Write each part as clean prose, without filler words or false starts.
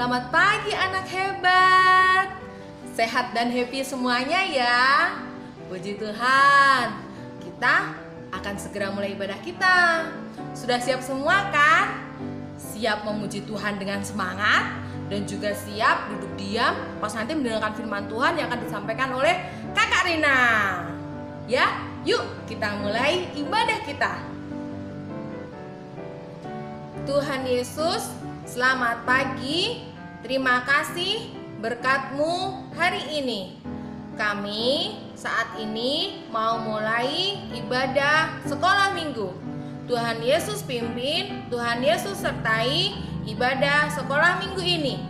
Selamat pagi anak hebat. Sehat dan happy semuanya ya. Puji Tuhan. Kita akan segera mulai ibadah kita. Sudah siap semua kan? Siap memuji Tuhan dengan semangat dan juga siap duduk diam pas nanti mendengarkan firman Tuhan yang akan disampaikan oleh Kakak Rina. Ya, yuk kita mulai ibadah kita. Tuhan Yesus, selamat pagi. Terima kasih berkat-Mu hari ini. Kami saat ini mau mulai ibadah sekolah minggu. Tuhan Yesus pimpin, Tuhan Yesus sertai ibadah sekolah minggu ini.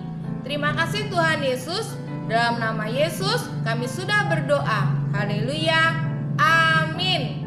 Terima kasih Tuhan Yesus. Dalam nama Yesus kami sudah berdoa. Haleluya. Amin.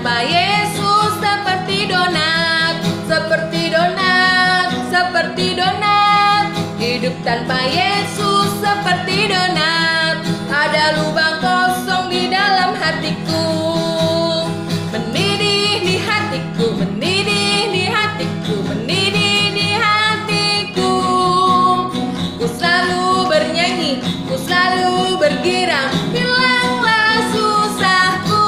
tanpa Yesus seperti donat, seperti donat, seperti donat. Hidup tanpa Yesus seperti donat, ada lubang kosong di dalam hatiku. Mendidih di hatiku, mendidih di hatiku, mendidih di hatiku. Ku selalu bernyanyi, ku selalu bergirang, hilanglah susahku.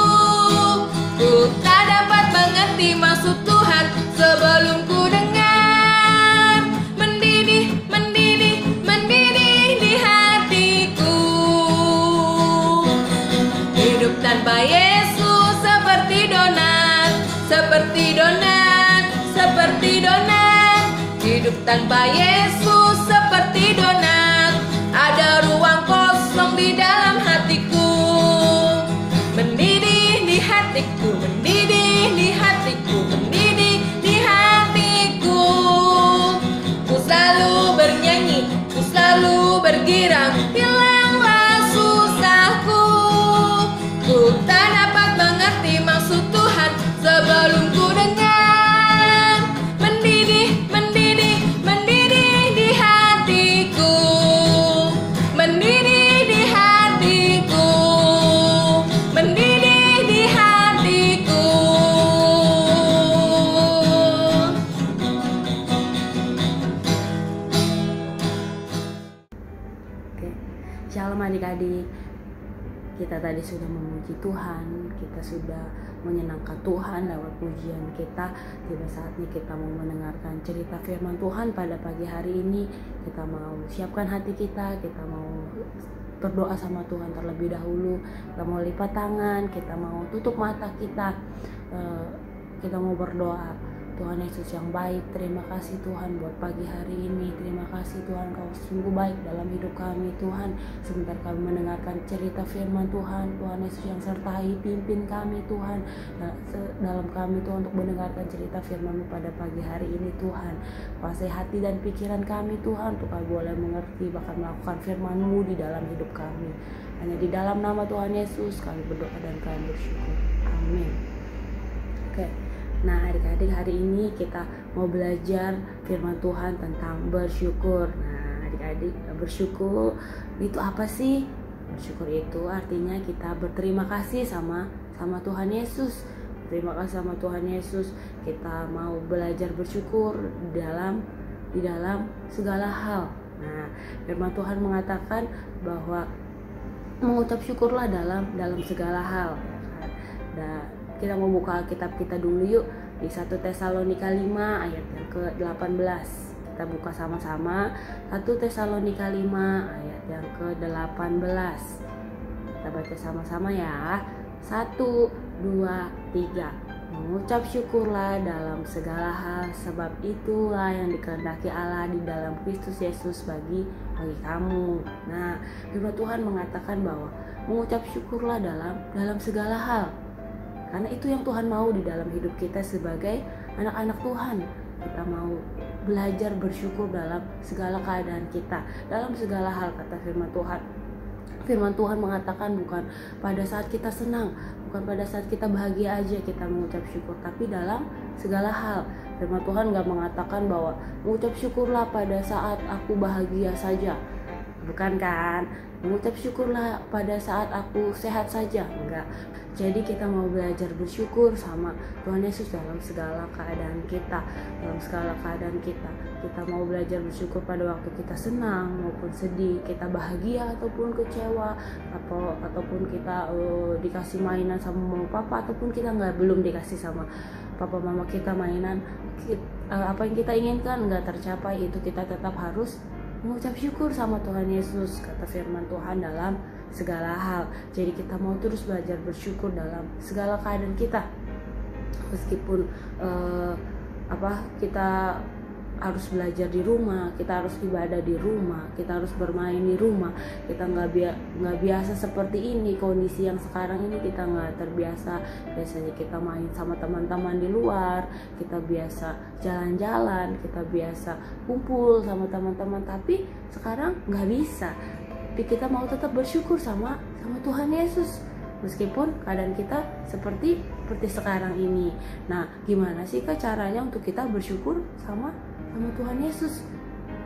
Ku tak dapat mengerti maksud Tuhan sebelum ku dengar. Mendidih, mendidih, mendidih di hatiku. Hidup tanpa Yesus seperti donat, seperti donat, seperti donat. Hidup tanpa Yesus seperti donat, ada ruang kosong di dalam hatiku. Mendidih di hatiku, mendidih di hatiku, mendidih di hatiku. Ku selalu bernyanyi, ku selalu bergirang, hilanglah susahku. Ku tak dapat mengerti maksud Tuhan sebelum ku dengar. Mendidih, mendidih, mendidih di hatiku, mendidih di hatiku, mendidih di hatiku. Oke, shalom adik-adik. Kita tadi sudah memuji Tuhan, kita sudah menyenangkan Tuhan lewat pujian kita. Tiba saatnya kita mau mendengarkan cerita firman Tuhan pada pagi hari ini. Kita mau siapkan hati kita mau berdoa sama Tuhan terlebih dahulu. Kita mau lipat tangan, kita mau tutup mata kita. Kita mau berdoa. Tuhan Yesus yang baik, terima kasih Tuhan buat pagi hari ini. Terima kasih Tuhan, Kau sungguh baik dalam hidup kami Tuhan. Sebentar kami mendengarkan cerita firman Tuhan. Tuhan Yesus yang sertai, pimpin kami Tuhan dalam kami Tuhan untuk mendengarkan cerita firman-Mu pada pagi hari ini Tuhan. Kuasai hati dan pikiran kami Tuhan, untuk kami boleh mengerti bahkan melakukan firman-Mu di dalam hidup kami. Hanya di dalam nama Tuhan Yesus kami berdoa dan kami bersyukur. Amin. Oke. Nah, adik-adik, hari ini kita mau belajar firman Tuhan tentang bersyukur. Nah, adik-adik, bersyukur itu apa sih? Bersyukur itu artinya kita berterima kasih sama Tuhan Yesus. Terima kasih sama Tuhan Yesus. Kita mau belajar bersyukur di dalam segala hal. Nah, firman Tuhan mengatakan bahwa mengucap syukurlah dalam segala hal. Nah, kita mau buka Alkitab kita dulu yuk di 1 Tesalonika 5 ayat yang ke-18. Kita buka sama-sama 1 Tesalonika 5 ayat yang ke-18. Kita baca sama-sama ya. 1, 2, 3. Mengucap syukurlah dalam segala hal, sebab itulah yang dikehendaki Allah di dalam Kristus Yesus bagi kamu. Nah, firman Tuhan mengatakan bahwa mengucap syukurlah dalam segala hal. Karena itu yang Tuhan mau di dalam hidup kita sebagai anak-anak Tuhan. Kita mau belajar bersyukur dalam segala keadaan kita, dalam segala hal, kata firman Tuhan. Firman Tuhan mengatakan bukan pada saat kita senang, bukan pada saat kita bahagia aja kita mengucap syukur, tapi dalam segala hal. Firman Tuhan gak mengatakan bahwa mengucap syukurlah pada saat aku bahagia saja. Bukan kan? Mengucap syukurlah pada saat aku sehat saja. Enggak. Jadi kita mau belajar bersyukur sama Tuhan Yesus dalam segala keadaan kita. Dalam segala keadaan kita. Kita mau belajar bersyukur pada waktu kita senang maupun sedih, kita bahagia ataupun kecewa, ataupun kita dikasih mainan sama mama papa, ataupun kita belum dikasih sama papa mama kita mainan. Apa yang kita inginkan nggak tercapai, itu kita tetap harus mengucap syukur sama Tuhan Yesus, kata firman Tuhan, dalam segala hal. Jadi kita mau terus belajar bersyukur dalam segala keadaan kita, meskipun kita harus belajar di rumah, kita harus ibadah di rumah, kita harus bermain di rumah. Kita nggak biasa seperti ini, kondisi yang sekarang ini kita nggak terbiasa. Biasanya kita main sama teman-teman di luar, kita biasa jalan-jalan, kita biasa kumpul sama teman-teman. Tapi sekarang nggak bisa. Tapi kita mau tetap bersyukur sama Tuhan Yesus, meskipun keadaan kita seperti seperti sekarang ini. Nah, gimana sih Kak caranya untuk kita bersyukur sama Tuhan Yesus?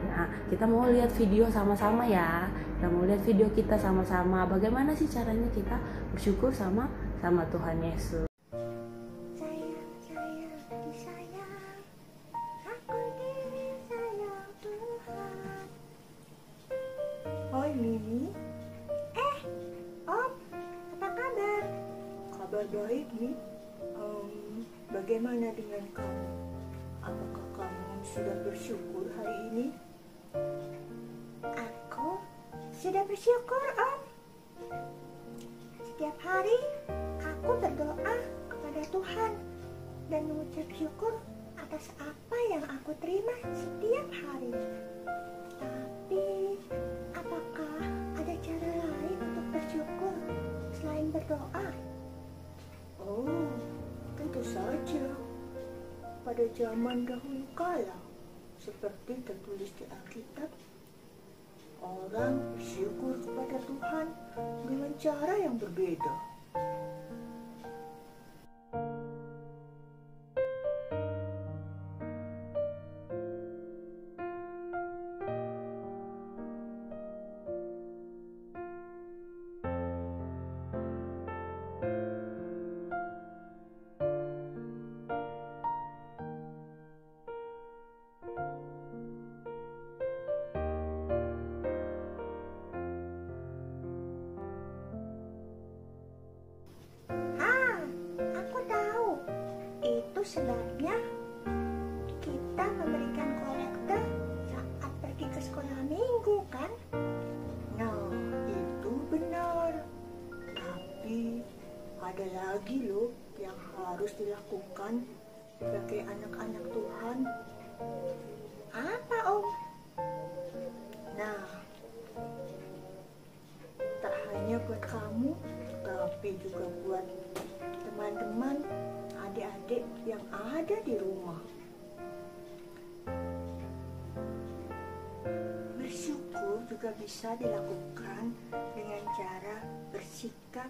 Nah, kita mau lihat video sama-sama ya. Kita mau lihat video kita sama-sama. Bagaimana sih caranya kita bersyukur sama Tuhan Yesus? Sayang, disayang, aku disayang Tuhan. Hai Mimi, Om, apa kabar? kabar baik nih. Bagaimana dengan kamu? Apakah kamu sudah bersyukur hari ini? Aku sudah bersyukur, Om. Setiap hari aku berdoa kepada Tuhan dan mengucap syukur atas apa yang aku terima setiap hari. Tapi, apakah ada cara lain untuk bersyukur selain berdoa? Oh, tentu saja. Pada zaman dahulu kala, seperti tertulis di Alkitab, orang bersyukur kepada Tuhan dengan cara yang berbeda. Aku tahu. Itu sebabnya kita memberikan kolektor saat pergi ke sekolah minggu, kan? Nah, itu benar. Tapi ada lagi loh yang harus dilakukan sebagai anak-anak Tuhan. Apa, Om? Nah, tak hanya buat kamu, tapi juga buat teman-teman, adik-adik yang ada di rumah. Bersyukur juga bisa dilakukan dengan cara bersikap,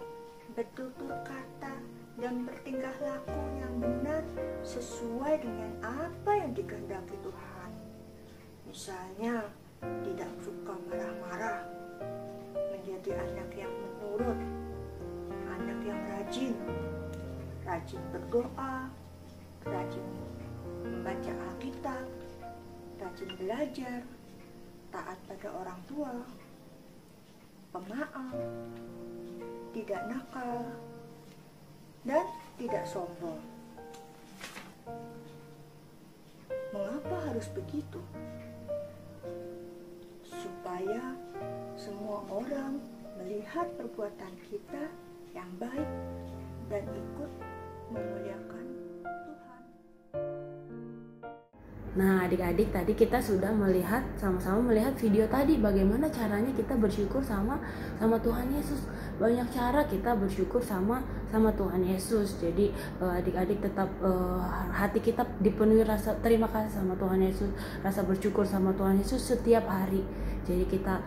bertutur kata, dan bertingkah laku yang benar sesuai dengan apa yang dikehendaki Tuhan. Misalnya, tidak suka marah-marah, menjadi anak yang menurut, anak yang rajin berdoa, rajin membaca Alkitab, rajin belajar, taat pada orang tua, pemaaf, tidak nakal, dan tidak sombong. Mengapa harus begitu? Supaya semua orang melihat perbuatan kita yang baik dan ikut memuliakan Tuhan. Nah, adik-adik, tadi kita sudah sama-sama melihat video tadi bagaimana caranya kita bersyukur sama Tuhan Yesus. Banyak cara kita bersyukur sama Tuhan Yesus. Jadi adik-adik tetap hati kita dipenuhi rasa terima kasih sama Tuhan Yesus, rasa bersyukur sama Tuhan Yesus setiap hari. Jadi kita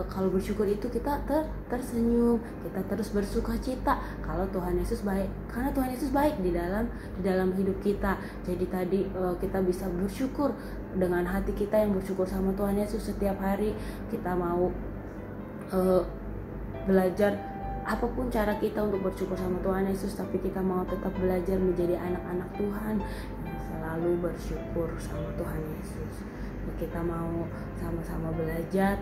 kalau bersyukur itu kita tersenyum, kita terus bersuka cita kalau Tuhan Yesus baik, karena Tuhan Yesus baik di dalam hidup kita. Jadi tadi kita bisa bersyukur dengan hati kita yang bersyukur sama Tuhan Yesus setiap hari. Kita mau belajar apapun cara kita untuk bersyukur sama Tuhan Yesus, tapi kita mau tetap belajar menjadi anak-anak Tuhan yang selalu bersyukur sama Tuhan Yesus. Kita mau sama-sama belajar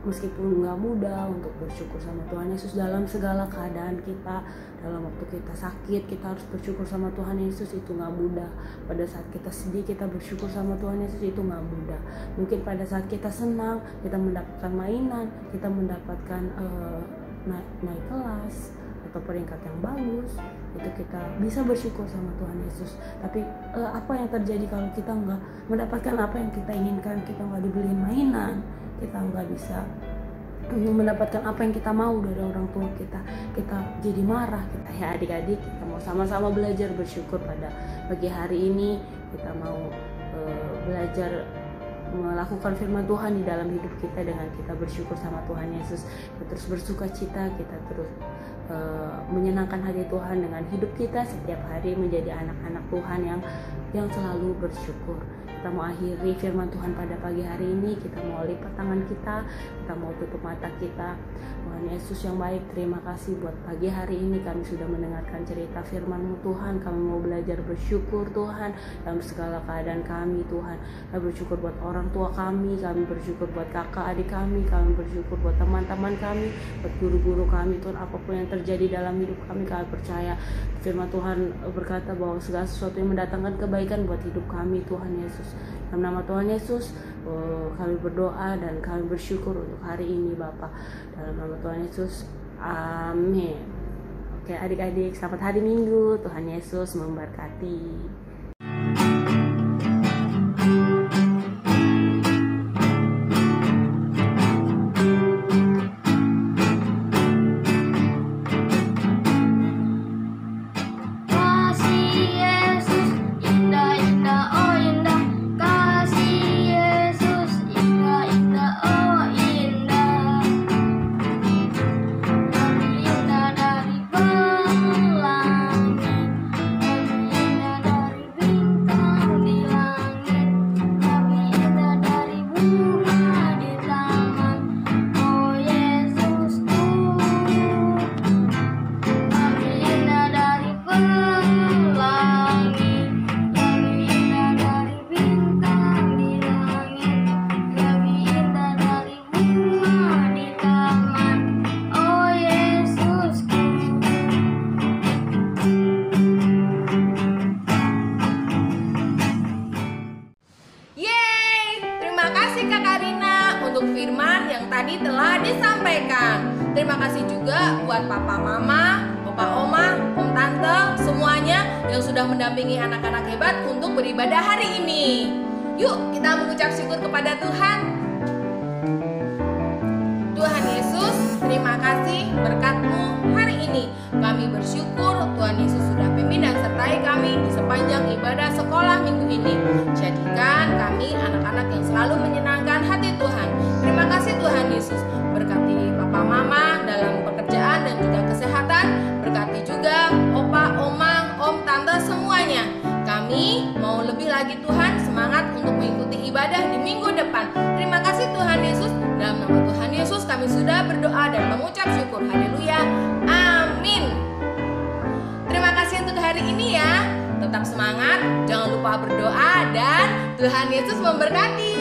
meskipun nggak mudah untuk bersyukur sama Tuhan Yesus dalam segala keadaan kita. Dalam waktu kita sakit, kita harus bersyukur sama Tuhan Yesus, itu nggak mudah. Pada saat kita sedih, kita bersyukur sama Tuhan Yesus, itu nggak mudah. Mungkin pada saat kita senang, kita mendapatkan mainan, kita mendapatkan naik kelas atau peringkat yang bagus, itu kita bisa bersyukur sama Tuhan Yesus. Tapi apa yang terjadi kalau kita nggak mendapatkan apa yang kita inginkan, kita nggak dibeliin mainan, kita nggak bisa mendapatkan apa yang kita mau dari orang tua kita jadi marah. Kita ya adik-adik, kita mau sama-sama belajar bersyukur pada pagi hari ini. Kita mau belajar melakukan firman Tuhan di dalam hidup kita dengan kita bersyukur sama Tuhan Yesus, kita terus bersuka cita, kita terus menyenangkan hati Tuhan dengan hidup kita setiap hari menjadi anak-anak Tuhan yang selalu bersyukur. Kita mau akhiri firman Tuhan pada pagi hari ini, kita mau lipat tangan kita mau tutup mata kita. Tuhan Yesus yang baik, terima kasih buat pagi hari ini kami sudah mendengarkan cerita firman-Mu Tuhan. Kami mau belajar bersyukur Tuhan dalam segala keadaan kami Tuhan. Kami bersyukur buat orang tua kami bersyukur buat kakak adik kami bersyukur buat teman-teman kami, buat guru-guru kami Tuhan. Apapun yang terjadi dalam hidup kami percaya firman Tuhan berkata bahwa segala sesuatu yang mendatangkan kebaikan buat hidup kami Tuhan Yesus. Dalam nama Tuhan Yesus kami berdoa dan kami bersyukur untuk hari ini Bapa. Dalam nama Tuhan Yesus, amin. Oke adik-adik, selamat hari Minggu. Tuhan Yesus memberkati. firman yang tadi telah disampaikan. Terima kasih juga buat papa mama, opa oma, om tante, semuanya yang sudah mendampingi anak-anak hebat untuk beribadah hari ini. Yuk kita mengucap syukur kepada Tuhan. Tuhan Yesus, terima kasih berkat-Mu hari ini. Kami bersyukur Tuhan Yesus sudah pimpin dan sertai kami di sepanjang ibadah sekolah minggu ini. Jadikan kami anak-anak yang selalu menyenangkan hati Tuhan. Terima kasih Tuhan Yesus. Berkati papa mama dalam pekerjaan dan juga kesehatan. Berkati juga opa, oma, om, tante semuanya. Kami mau lebih lagi Tuhan semangat untuk mengikuti ibadah di minggu depan. Terima kasih Tuhan Yesus. Dalam nama Tuhan Yesus kami sudah berdoa dan mengucap syukur. Haleluya. Amin. Terima kasih untuk hari ini ya. Tetap semangat, jangan lupa berdoa dan Tuhan Yesus memberkati.